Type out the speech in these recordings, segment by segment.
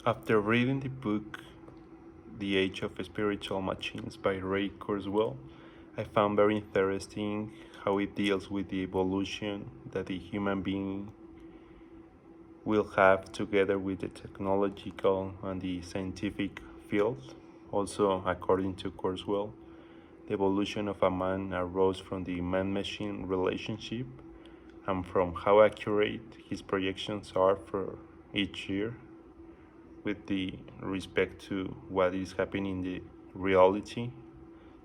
After reading the book The Age of Spiritual Machines by Ray Kurzweil, I found very interesting how it deals with the evolution that the human being will have together with the technological and the scientific field. Also, according to Kurzweil, the evolution of a man arose from the man-machine relationship and from how accurate his projections are for each year with the respect to what is happening in the reality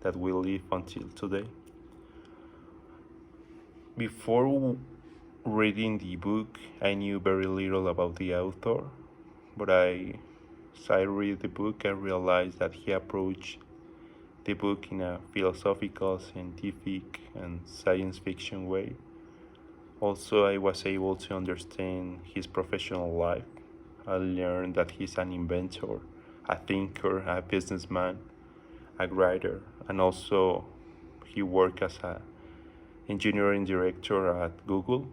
that we live until today. Before reading the book, I knew very little about the author, but as I read the book, I realized that he approached the book in a philosophical, scientific, and science fiction way. Also, I was able to understand his professional life. I learned that he's an inventor, a thinker, a businessman, a writer, and also he worked as an engineering director at Google.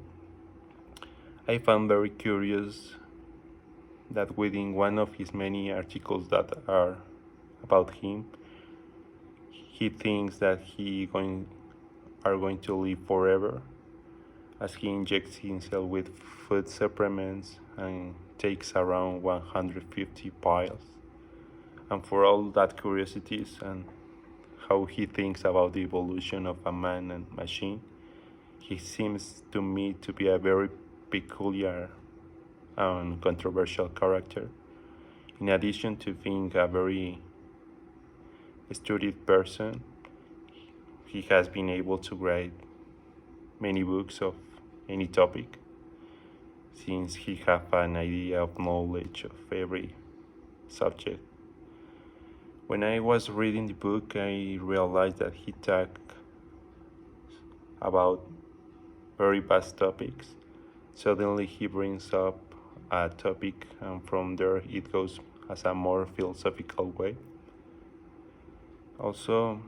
I found very curious that within one of his many articles that are about him, he thinks that are going to live forever as he injects himself with food supplements and takes around 150 piles. And for all that curiosities and how he thinks about the evolution of a man and machine, he seems to me to be a very peculiar and controversial character. In addition to being a very studied person, he has been able to write many books of any topic since he have an idea of knowledge of every subject. When I was reading the book, I realized that he talked about very vast topics. Suddenly he brings up a topic and from there it goes as a more philosophical way. Also,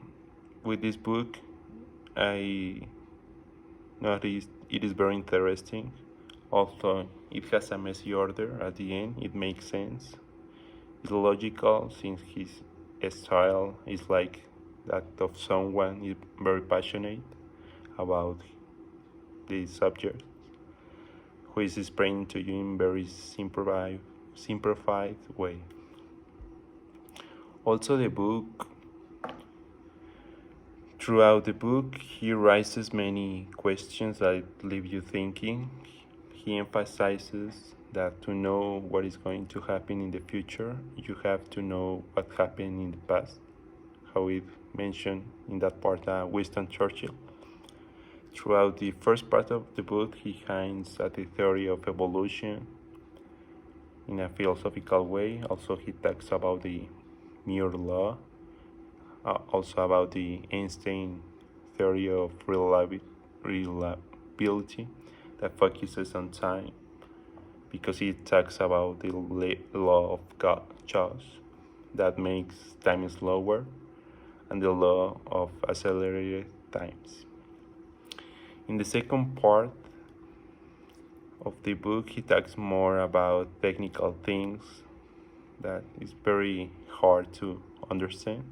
with this book, I noticed it is very interesting. Also, it has a messy order at the end. It makes sense. It's logical since his style is like that of someone is very passionate about the subject, who is explaining to you in very simplified way. Also, throughout the book, he raises many questions that leave you thinking. He emphasizes that to know what is going to happen in the future, you have to know what happened in the past, how it mentioned in that part Winston Churchill. Throughout the first part of the book, he hints at the theory of evolution in a philosophical way. Also, he talks about the Muir law, also about the Einstein theory of reliability that focuses on time, because it talks about the law of Gauss that makes time slower and the law of accelerated times. In the second part of the book, he talks more about technical things that is very hard to understand.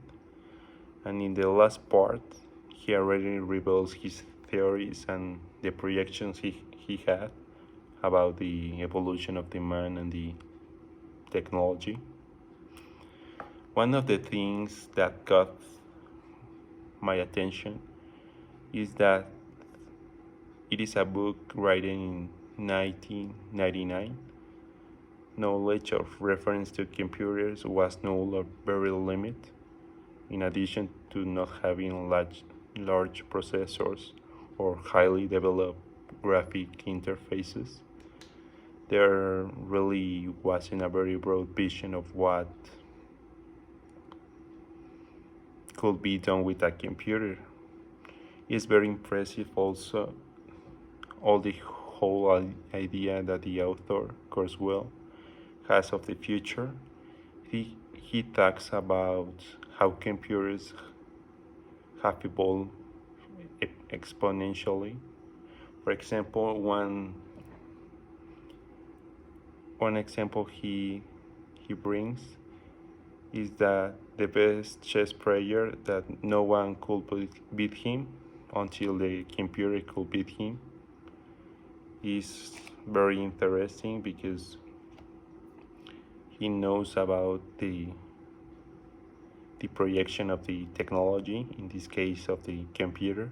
And in the last part, he already reveals his theories and the projections he had about the evolution of the man and the technology. One of the things that got my attention is that it is a book written in 1999. Knowledge of reference to computers was null or very limited. In addition to not having large processors or highly developed graphic interfaces, there really wasn't a very broad vision of what could be done with a computer. It's very impressive also all the whole idea that the author, Kurzweil, has of the future. He talks about how computers have evolved exponentially. For example, one example he he brings is that the best chess player that no one could beat him until the computer could beat him is very interesting because he knows about the projection of the technology, in this case of the computer.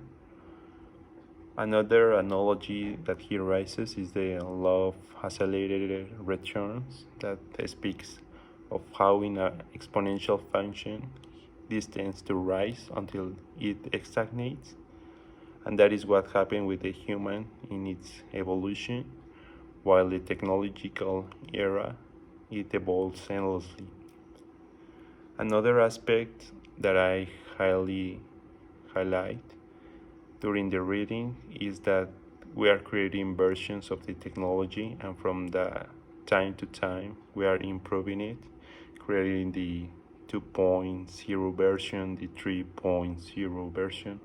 Another analogy that he raises is the law of accelerated returns that speaks of how in an exponential function this tends to rise until it stagnates, and that is what happened with the human in its evolution. While the technological era, it evolves endlessly. Another aspect that I highly highlight during the reading is that we are creating versions of the technology, and from the time to time we are improving it, creating the 2.0 version, the 3.0 version,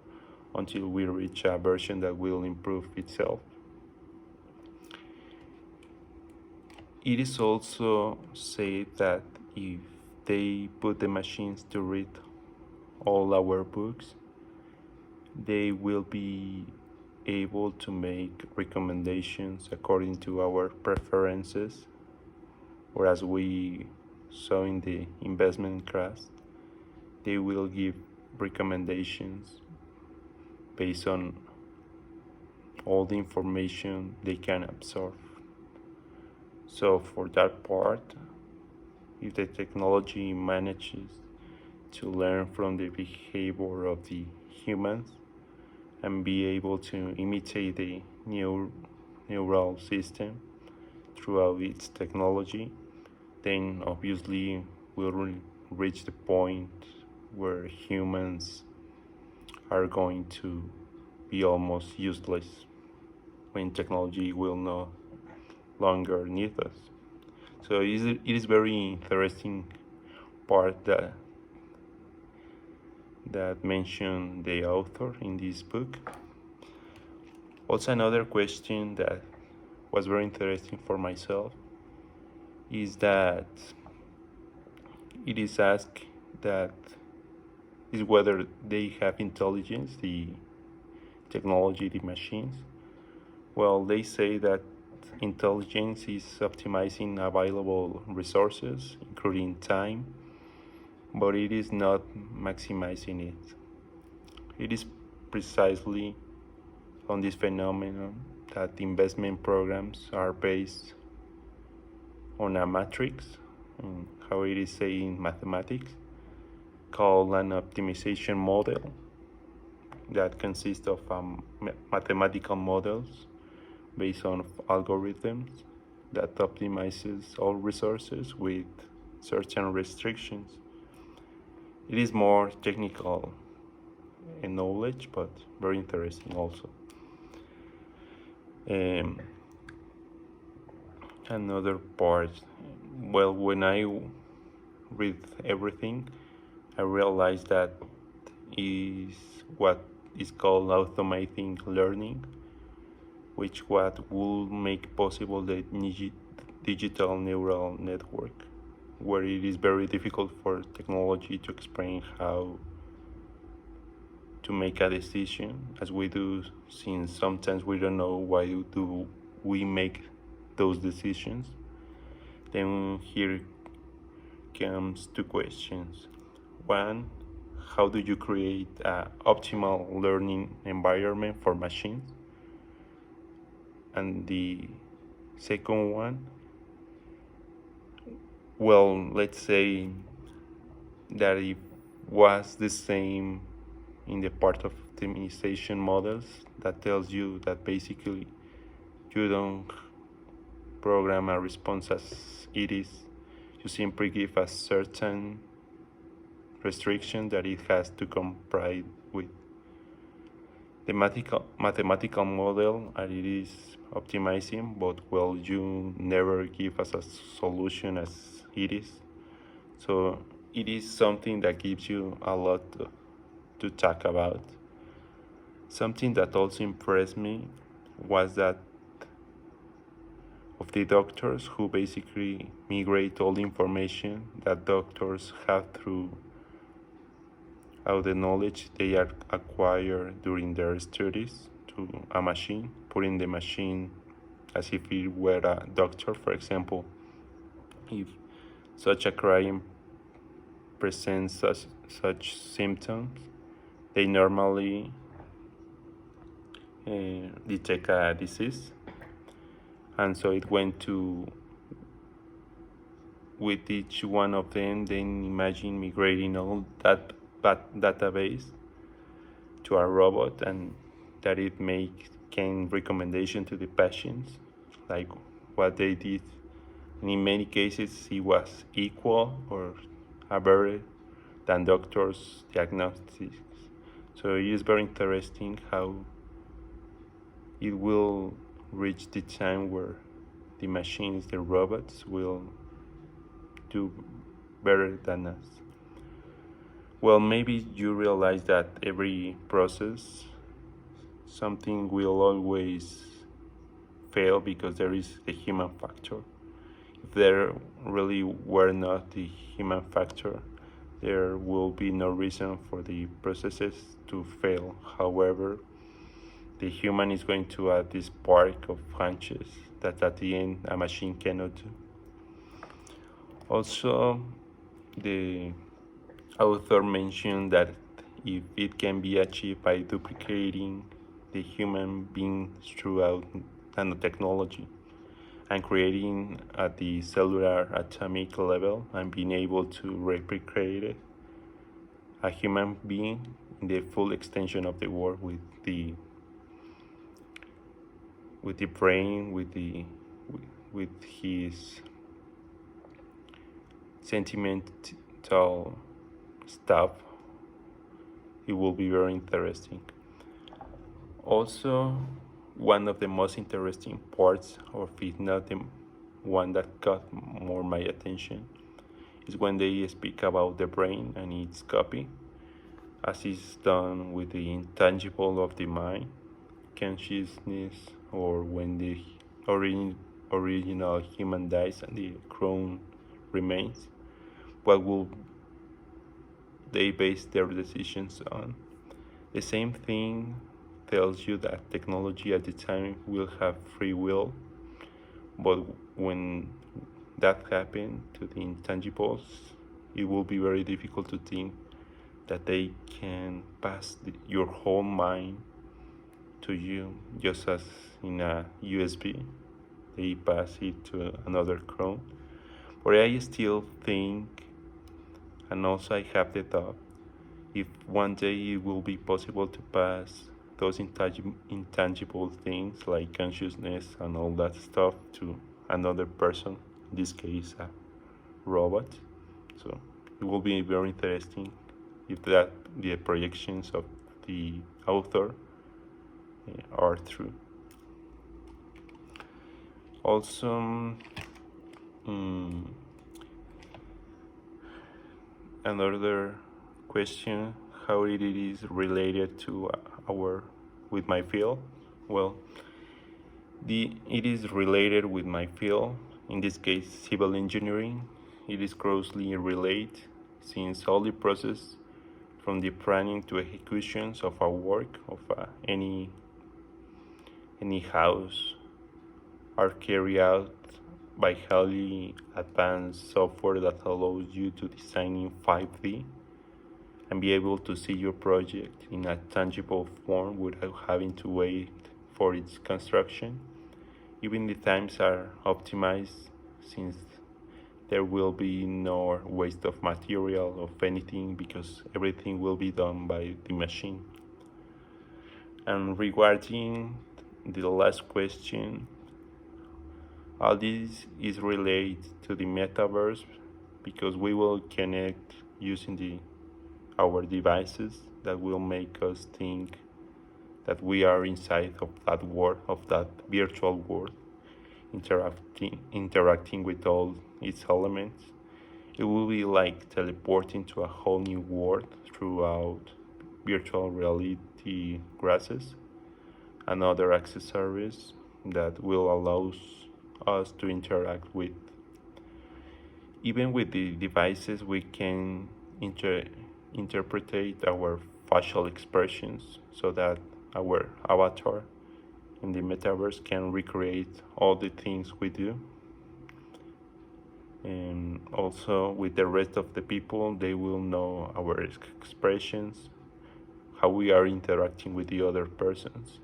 until we reach a version that will improve itself. It is also said that if they put the machines to read all our books, they will be able to make recommendations according to our preferences, whereas we saw in the investment class, they will give recommendations based on all the information they can absorb. So for that part, if the technology manages to learn from the behavior of the humans and be able to imitate the neural system throughout its technology, then obviously we'll reach the point where humans are going to be almost useless, when technology will no longer need us. So it is very interesting part that mentioned the author in this book. Also, another question that was very interesting for myself is that it is asked that is whether they have intelligence, the technology, the machines. Well, they say that intelligence is optimizing available resources, including time, but it is not maximizing it. It is precisely on this phenomenon that investment programs are based on a matrix, how it is said in mathematics, called an optimization model that consists of mathematical models based on algorithms that optimizes all resources with certain restrictions. It is more technical in knowledge, but very interesting also. Another part, well, when I read everything, I realized that is what is called automating learning, which what will make possible the digital neural network, where it is very difficult for technology to explain how to make a decision as we do, since sometimes we don't know why do we make those decisions. Then here comes two questions. One, how do you create an optimal learning environment for machines? And the second one, well, let's say that it was the same in the part of optimization models that tells you that basically you don't program a response as it is. You simply give a certain restriction that it has to comply with. The mathematical model as it is optimizing, but well, you never give us a solution as it is. So it is something that gives you a lot to talk about. Something that also impressed me was that of the doctors, who basically migrate all the information that doctors have through all the knowledge they acquire during their studies to a machine, putting the machine as if it were a doctor. For example, if such a crime presents such symptoms, they normally detect a disease, and so it went to, with each one of them, then imagine migrating all that database to a robot, and that it can recommendation to the patients, like what they did. And in many cases, it was equal or better than doctors' diagnostics. So it is very interesting how it will reach the time where the machines, the robots, will do better than us. Well, maybe you realize that every process, something will always fail because there is a human factor. If there really were not the human factor, there will be no reason for the processes to fail. However, the human is going to add this spark of hunches that at the end a machine cannot do. Also, the author mentioned that if it can be achieved by duplicating the human beings throughout nanotechnology and creating at the cellular atomic level and being able to replicate a human being in the full extension of the word, with the brain, with his sentimental stuff, it will be very interesting. Also, one of the most interesting parts, or if not the one that got more my attention, is when they speak about the brain and its copy, as is done with the intangible of the mind, consciousness, or when the original human dies and the crown remains. What will they base their decisions on? The same thing tells you that technology at the time will have free will, but when that happens to the intangibles, it will be very difficult to think that they can pass your whole mind to you, just as in a USB they pass it to another clone. But I still think, and also I have the thought, if one day it will be possible to pass those intangible things like consciousness and all that stuff to another person, in this case a robot. So it will be very interesting if that the projections of the author are true. Also, another question, how it is related to with my field. Well, it is related with my field, in this case civil engineering. It is closely related, since all the process from the planning to executions of our work, of any house, are carried out by highly advanced software that allows you to design in 5D and be able to see your project in a tangible form without having to wait for its construction. Even the times are optimized, since there will be no waste of material of anything, because everything will be done by the machine. And regarding the last question, all this is related to the metaverse, because we will connect using our devices that will make us think that we are inside of that world, of that virtual world, interacting with all its elements. It will be like teleporting to a whole new world throughout virtual reality glasses and other accessories that will allow us to interact with. Even with the devices, we can interpret our facial expressions so that our avatar in the metaverse can recreate all the things we do. And also with the rest of the people, they will know our expressions, how we are interacting with the other persons,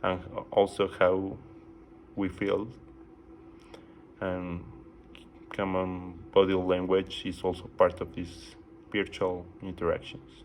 and also how we feel. And common body language is also part of these virtual interactions.